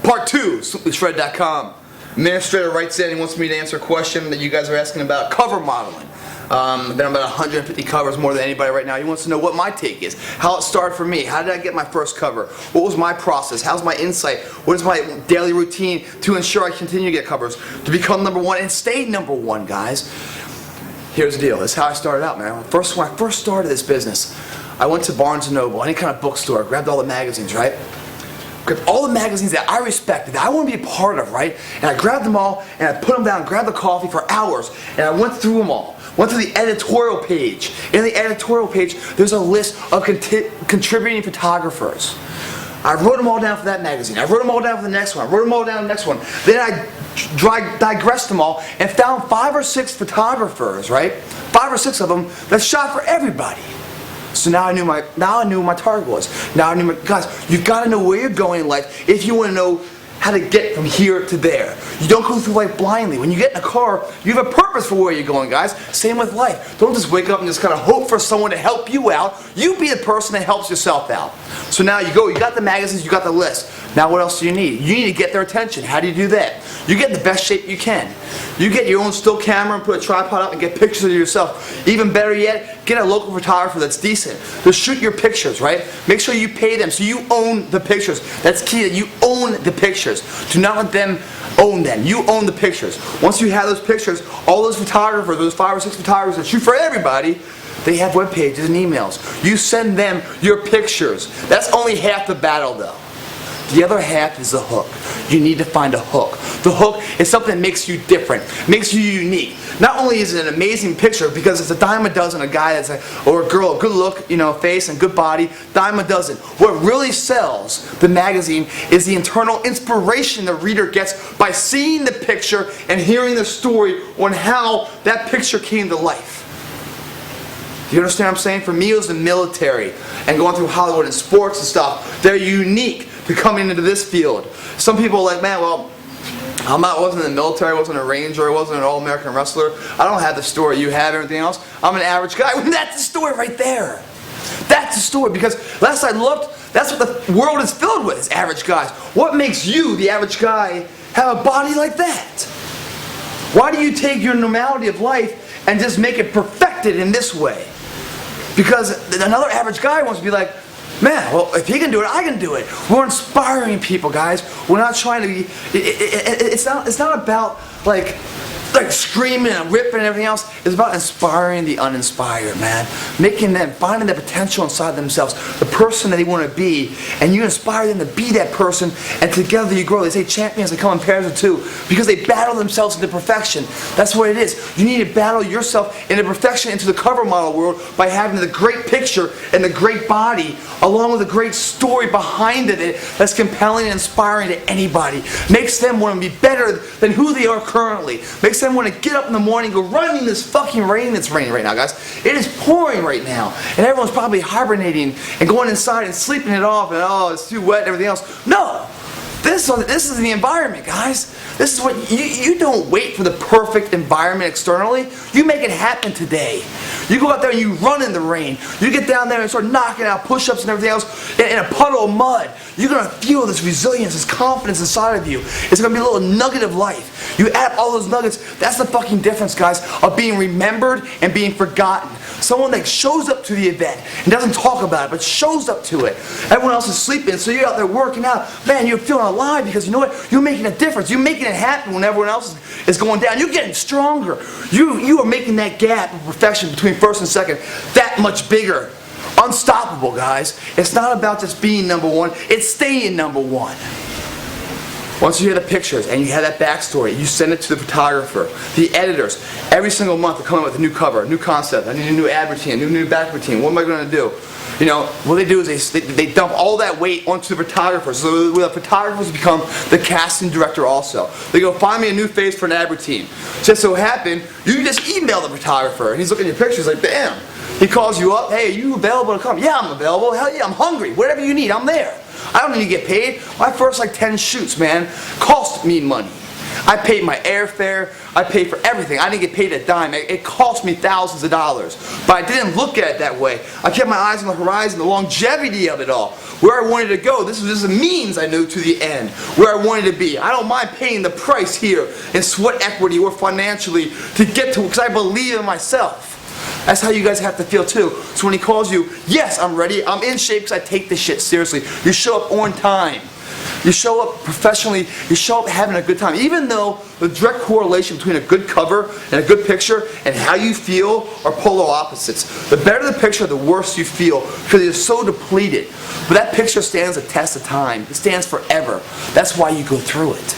Part 2, SimplyShredded.com. Administrator writes in and wants me to answer a question that you guys are asking about cover modeling. I've done about 150 covers, more than anybody right now. He wants to know what my take is, how it started for me, how did I get my first cover, what was my process, how's my insight, what is my daily routine to ensure I continue to get covers, to become #1 and stay #1, guys. Here's the deal, this is how I started out, man. When I first started this business, I went to Barnes & Noble, any kind of bookstore, grabbed all the magazines, right? Grabbed all the magazines that I respected, that I want to be a part of, right? And I grabbed them all, and I put them down, grabbed the coffee for hours, and I went through them all. Went to the editorial page. In the editorial page, there's a list of contributing photographers. I wrote them all down for that magazine. I wrote them all down for the next one. I wrote them all down for the next one. Then I digressed them all and found 5 or 6 photographers, right? 5 or 6 of them that shot for everybody. So now I knew who my target was. Now I knew guys, you've got to know where you're going in life if you want to know how to get from here to there. You don't go through life blindly. When you get in a car, you have a purpose for where you're going, guys. Same with life. Don't just wake up and just kind of hope for someone to help you out. You be the person that helps yourself out. So now you go, you got the magazines, you got the list. Now what else do you need? You need to get their attention. How do you do that? You get in the best shape you can. You get your own still camera and put a tripod up and get pictures of yourself. Even better yet, get a local photographer that's decent. Just shoot your pictures, right? Make sure you pay them so you own the pictures. That's key, that you own the pictures. Do not let them own them. You own the pictures. Once you have those pictures, all those photographers, those 5 or 6 photographers that shoot for everybody, they have web pages and emails. You send them your pictures. That's only half the battle though. The other half is the hook. You need to find a hook. The hook is something that makes you different, makes you unique. Not only is it an amazing picture because it's a dime a dozen, a guy or a girl, good look, face and good body, dime a dozen. What really sells the magazine is the internal inspiration the reader gets by seeing the picture and hearing the story on how that picture came to life. Do you understand what I'm saying? For me, it was the military and going through Hollywood and sports and stuff. They're unique to coming into this field. Some people are like, man, well, I wasn't in the military, I wasn't a Ranger, I wasn't an All-American wrestler. I don't have the story you have, everything else. I'm an average guy. Well, that's the story right there. That's the story, because last I looked, that's what the world is filled with, is average guys. What makes you, the average guy, have a body like that? Why do you take your normality of life and just make it perfected in this way? Because another average guy wants to be like, man, well, if he can do it, I can do it. We're inspiring people, guys. We're not trying to be. It's not about like screaming and ripping and everything else. It's about inspiring the uninspired, man. Making them, finding the potential inside themselves, the person that they want to be, and you inspire them to be that person, and together you grow. They say champions, they come in pairs of 2, because they battle themselves into perfection. That's what it is. You need to battle yourself into perfection, into the cover model world, by having the great picture and the great body, along with a great story behind it that's compelling and inspiring to anybody. Makes them want to be better than who they are currently. Makes them want to get up in the morning and go running in this fucking rain that's raining right now, guys. It is pouring right now. And everyone's probably hibernating and going inside and sleeping it off and oh, it's too wet and everything else. No! This is the environment, guys. This is what you don't wait for the perfect environment externally. You make it happen today. You go out there and you run in the rain. You get down there and start knocking out push-ups and everything else in a puddle of mud. You're going to feel this resilience, this confidence inside of you. It's going to be a little nugget of life. You add all those nuggets, that's the fucking difference, guys, of being remembered and being forgotten. Someone that shows up to the event and doesn't talk about it, but shows up to it. Everyone else is sleeping, so you're out there working out. Man, you're feeling alive because you know what? You're making a difference. You're making it happen when everyone else is going down. You're getting stronger. You are making that gap of perfection between first and second that much bigger. Unstoppable, guys. It's not about just being #1. It's staying #1. Once you have the pictures and you have that backstory, you send it to the photographer, the editors. Every single month they're coming up with a new cover, a new concept. I need a new ad routine, a new back routine. What am I going to do? You know, what they do is they dump all that weight onto the photographers. So the photographers become the casting director also. They go, find me a new face for an ad routine. Just so happen, you just email the photographer and he's looking at your pictures like, damn. He calls you up, hey, are you available to come? Yeah, I'm available. Hell yeah, I'm hungry. Whatever you need, I'm there. I don't need to get paid. My first 10 shoots, man, cost me money. I paid my airfare, I paid for everything. I didn't get paid a dime. It cost me thousands of dollars. But I didn't look at it that way. I kept my eyes on the horizon, the longevity of it all. Where I wanted to go. This was just a means I knew to the end. Where I wanted to be. I don't mind paying the price here in sweat equity or financially to get to it because I believe in myself. That's how you guys have to feel too. So when he calls you, yes, I'm ready. I'm in shape because I take this shit seriously. You show up on time. You show up professionally, you show up having a good time. Even though the direct correlation between a good cover and a good picture and how you feel are polar opposites. The better the picture, the worse you feel because you're so depleted. But that picture stands the test of time. It stands forever. That's why you go through it.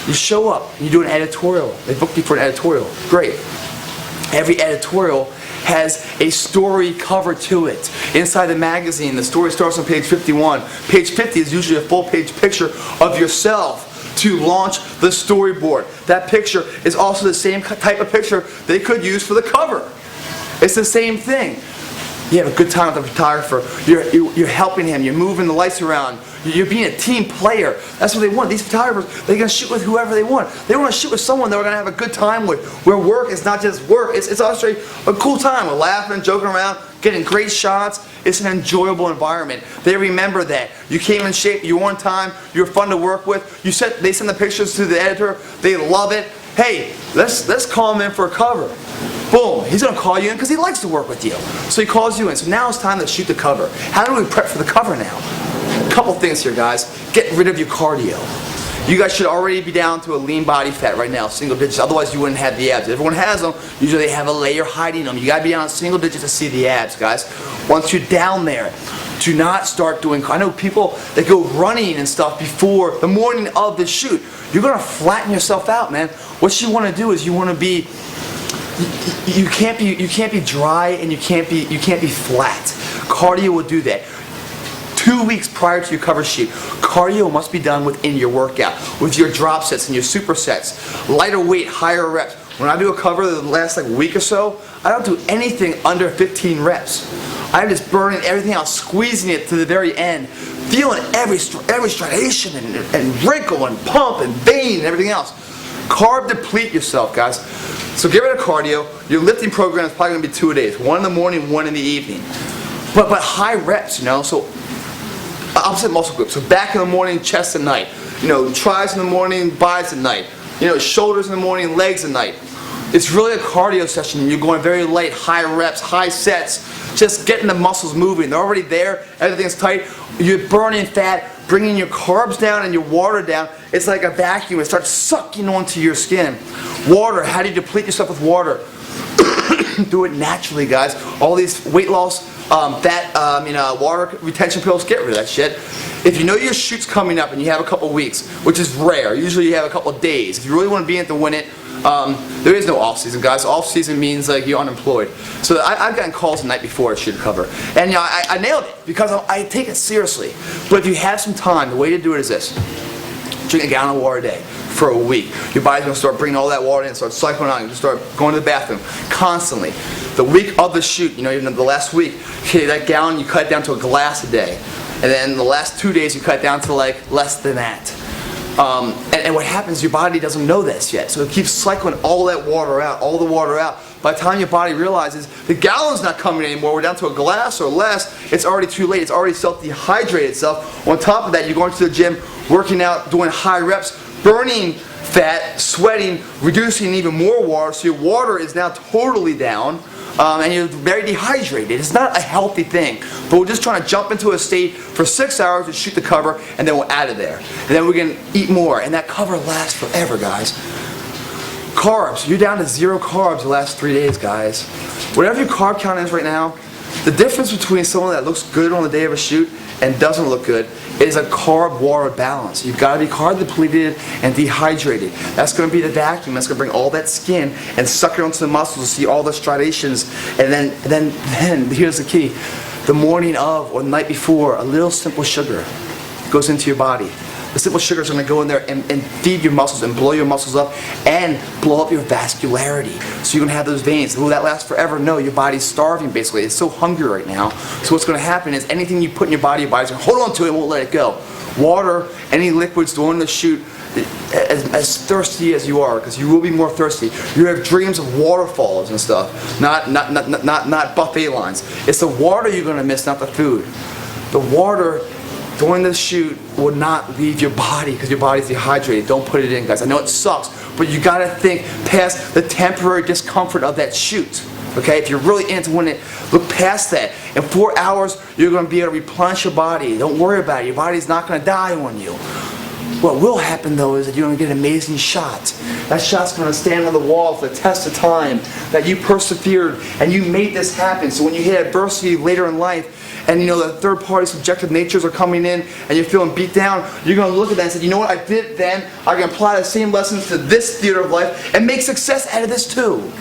You show up, you do an editorial. They booked you for an editorial. Great. Every editorial has a story cover to it. Inside the magazine, the story starts on page 51. Page 50 is usually a full-page picture of yourself to launch the storyboard. That picture is also the same type of picture they could use for the cover. It's the same thing. You have a good time with the photographer. You're helping him. You're moving the lights around. You're being a team player. That's what they want. These photographers, they're going to shoot with whoever they want. They want to shoot with someone they're going to have a good time with. Where work is not just work. It's actually a cool time. We're laughing, joking around, getting great shots. It's an enjoyable environment. They remember that. You came in shape. You're on time. You're fun to work with. They send the pictures to the editor. They love it. Hey, let's call him in for a cover. Boom, he's going to call you in because he likes to work with you. So he calls you in. So now it's time to shoot the cover. How do we prep for the cover now? A couple things here, guys. Get rid of your cardio. You guys should already be down to a lean body fat right now, single digits. Otherwise, you wouldn't have the abs. Everyone has them. Usually they have a layer hiding them. You got to be down single digits to see the abs, guys. Once you're down there, do not start doing, I know people that go running and stuff before the morning of the shoot. You're going to flatten yourself out, man. What you want to do is you want to be, you can't be dry and you can't be flat. Cardio will do that. 2 weeks prior to your cover shoot, cardio must be done within your workout, with your drop sets and your supersets. Lighter weight, higher reps. When I do a cover the last week or so, I don't do anything under 15 reps. I'm just burning everything out, squeezing it to the very end, feeling every striation and wrinkle and pump and vein and everything else. Carb deplete yourself, guys. So get rid of cardio. Your lifting program is probably going to be 2 days. 1 in the morning, 1 in the evening. But high reps, you know. So opposite muscle groups. So back in the morning, chest at night. You know, tries in the morning, buys at night. You know, shoulders in the morning, legs at night. It's really a cardio session. You're going very light, high reps, high sets, just getting the muscles moving. They're already there. Everything's tight. You're burning fat, bringing your carbs down and your water down. It's like a vacuum. It starts sucking onto your skin. Water. How do you deplete yourself with water? Do it naturally, guys. All these weight loss, water retention pills, get rid of that shit. If you know your shoot's coming up and you have a couple weeks, which is rare, usually you have a couple days. If you really want to be in it to win it, there is no off season, guys. Off season means like you're unemployed. So I've gotten calls the night before to shoot a cover, and you know, I nailed it because I take it seriously. But if you have some time, the way to do it is this: drink a gallon of water a day for a week. Your body's going to start bringing all that water in, start cycling out, you just start going to the bathroom constantly. The week of the shoot, you know, even the last week, okay, that gallon you cut down to a glass a day, and then the last 2 days you cut down to like less than that. And what happens, your body doesn't know this yet, so it keeps cycling all that water out, all the water out. By the time your body realizes the gallon's not coming anymore, we're down to a glass or less, it's already too late. It's already self-dehydrated itself. On top of that, you're going to the gym, working out, doing high reps, burning fat, sweating, reducing even more water, so your water is now totally down. And you're very dehydrated. It's not a healthy thing. But we're just trying to jump into a state for 6 hours to shoot the cover, and then we're out of there. And then we're going to eat more. And that cover lasts forever, guys. Carbs. You're down to 0 carbs the last 3 days, guys. Whatever your carb count is right now, the difference between someone that looks good on the day of a shoot and doesn't look good is a carb-water balance. You've got to be carb depleted and dehydrated. That's going to be the vacuum. That's going to bring all that skin and suck it onto the muscles to see all the striations. And then here's the key: the morning of or the night before, a little simple sugar goes into your body. The simple sugar is going to go in there and feed your muscles and blow your muscles up and blow up your vascularity. So you're going to have those veins. Will that last forever? No, your body's starving basically. It's so hungry right now. So what's going to happen is anything you put in your body's going to hold on to it and won't let it go. Water, any liquids during the shoot, as thirsty as you are, because you will be more thirsty. You have dreams of waterfalls and stuff, not buffet lines. It's the water you're going to miss, not the food. The water during the shoot will not leave your body because your body's dehydrated. Don't put it in, guys. I know it sucks, but you got to think past the temporary discomfort of that shoot. Okay, if you're really into winning it, look past that. In 4 hours, you're going to be able to replenish your body. Don't worry about it. Your body's not going to die on you. What will happen though is that you're going to get an amazing shot. That shot's going to stand on the wall for the test of time, that you persevered and you made this happen. So when you hit adversity later in life, and the third party subjective natures are coming in and you're feeling beat down, you're going to look at that and say, you know what, I did it then, I can apply the same lessons to this theater of life and make success out of this too.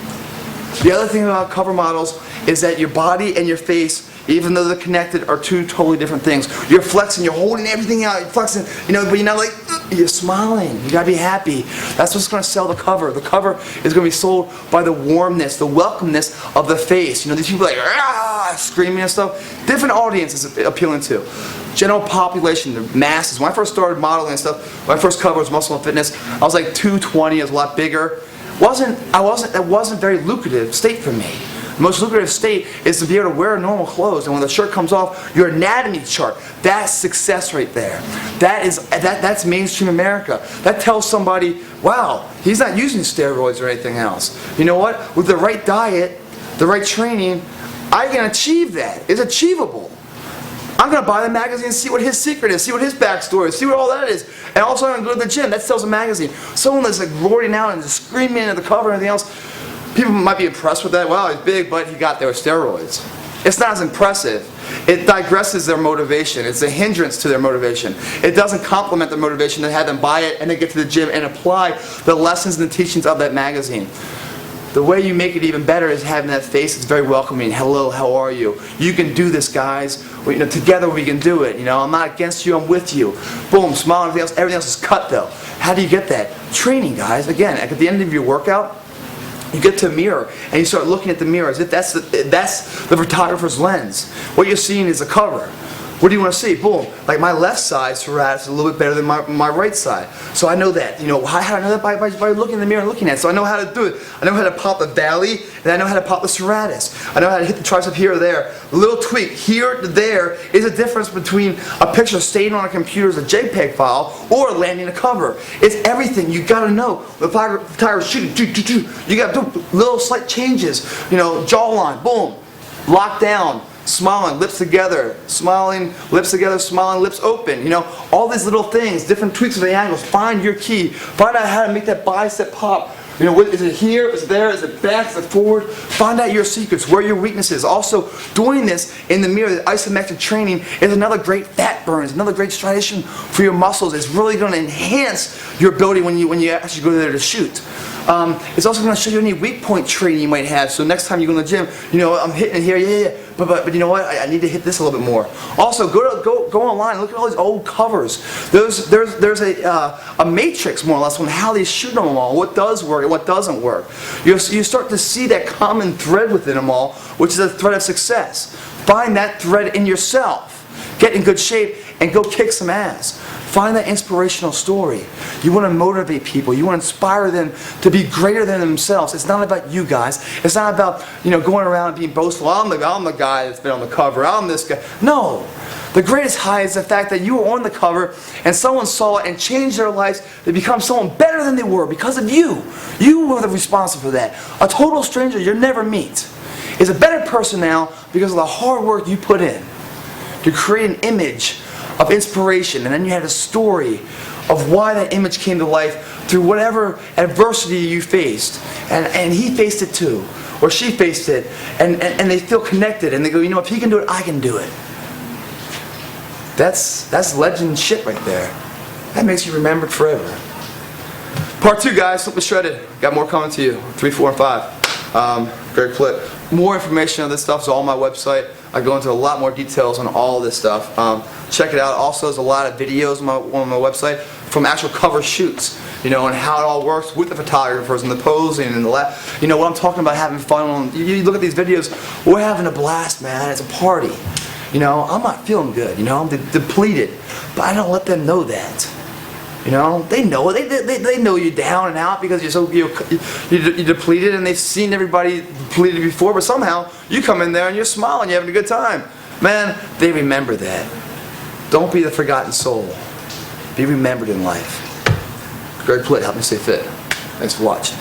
The other thing about cover models is that your body and your face, even though they're connected, are two totally different things. You're flexing, you're holding everything out, you're flexing, but you're not like, you're smiling. You gotta be happy. That's what's gonna sell the cover. The cover is gonna be sold by the warmness, the welcomeness of the face. These people like, screaming and stuff. Different audiences appealing to. General population, the masses. When I first started modeling and stuff, my first cover was Muscle and Fitness. I was like 220, I was a lot bigger. That wasn't very lucrative state for me. The most lucrative state is to be able to wear normal clothes, and when the shirt comes off, your anatomy chart. That's success right there. That's mainstream America. That tells somebody, wow, he's not using steroids or anything else. You know what? With the right diet, the right training, I can achieve that. It's achievable. I'm going to buy the magazine and see what his secret is, see what his backstory is, see what all that is. And also I'm going to go to the gym. That sells a magazine. Someone that's like roaring out and just screaming at the cover and everything else, people might be impressed with that. Wow, he's big, but he got there with steroids. It's not as impressive. It digresses their motivation. It's a hindrance to their motivation. It doesn't complement their motivation to have them buy it and then get to the gym and apply the lessons and the teachings of that magazine. The way you make it even better is having that face that's very welcoming. Hello, how are you? You can do this, guys. Together we can do it. I'm not against you, I'm with you. Boom, smile, everything else is cut though. How do you get that? Training, guys. Again, at the end of your workout, you get to a mirror and you start looking at the mirror as if that's the photographer's lens. What you're seeing is a cover. What do you want to see? Boom. Like my left side serratus is a little bit better than my right side. So I know that. How do I know that? By looking in the mirror and looking at it. So I know how to do it. I know how to pop the valley, and I know how to pop the serratus. I know how to hit the tricep here or there. A little tweak here to there is a difference between a picture staying on a computer as a JPEG file or landing a cover. It's everything. You got to know. The photographer's shooting. You got to do little slight changes. Jawline. Boom. Lock down. Smiling, lips together, smiling, lips open. All these little things, different tweaks of the angles. Find your key. Find out how to make that bicep pop. Is it here? Is it there? Is it back? Is it forward? Find out your secrets, where your weaknesses. Also, doing this in the mirror, the isometric training, is another great fat burn. It's another great striation for your muscles. It's really going to enhance your ability when you actually go there to shoot. It's also going to show you any weak point training you might have. So next time you go to the gym, I'm hitting it here, yeah. But you know what? I need to hit this a little bit more. Also, go online and look at all these old covers. There's a matrix more or less on how they shoot them all, what does work and what doesn't work. You start to see that common thread within them all, which is a thread of success. Find that thread in yourself. Get in good shape and go kick some ass. Find that inspirational story. You want to motivate people. You want to inspire them to be greater than themselves. It's not about you guys. It's not about going around and being boastful. I'm the guy that's been on the cover. I'm this guy. No. The greatest high is the fact that you were on the cover and someone saw it and changed their lives to become someone better than they were because of you. You were the responsible for that. A total stranger you'll never meet is a better person now because of the hard work you put in to create an image of inspiration, and then you had a story of why that image came to life through whatever adversity you faced, and he faced it too, or she faced it, and they feel connected, and they go, if he can do it, I can do it. That's legend shit right there. That makes you remembered forever. Part 2, guys. Simply Shredded. Got more coming to you. 3, 4, and 5. Greg Plitt. More information on this stuff is all on my website. I go into a lot more details on all this stuff. Check it out. Also, there's a lot of videos on my website from actual cover shoots, and how it all works with the photographers and the posing and the what I'm talking about, having fun. You look at these videos, we're having a blast, man. It's a party. I'm not feeling good. I'm depleted, but I don't let them know that. You know, they know it. They know you're down and out because you're depleted, and they've seen everybody depleted before. But somehow you come in there and you're smiling, you're having a good time. Man, they remember that. Don't be the forgotten soul. Be remembered in life. Greg Plitt, help me stay fit. Thanks for watching.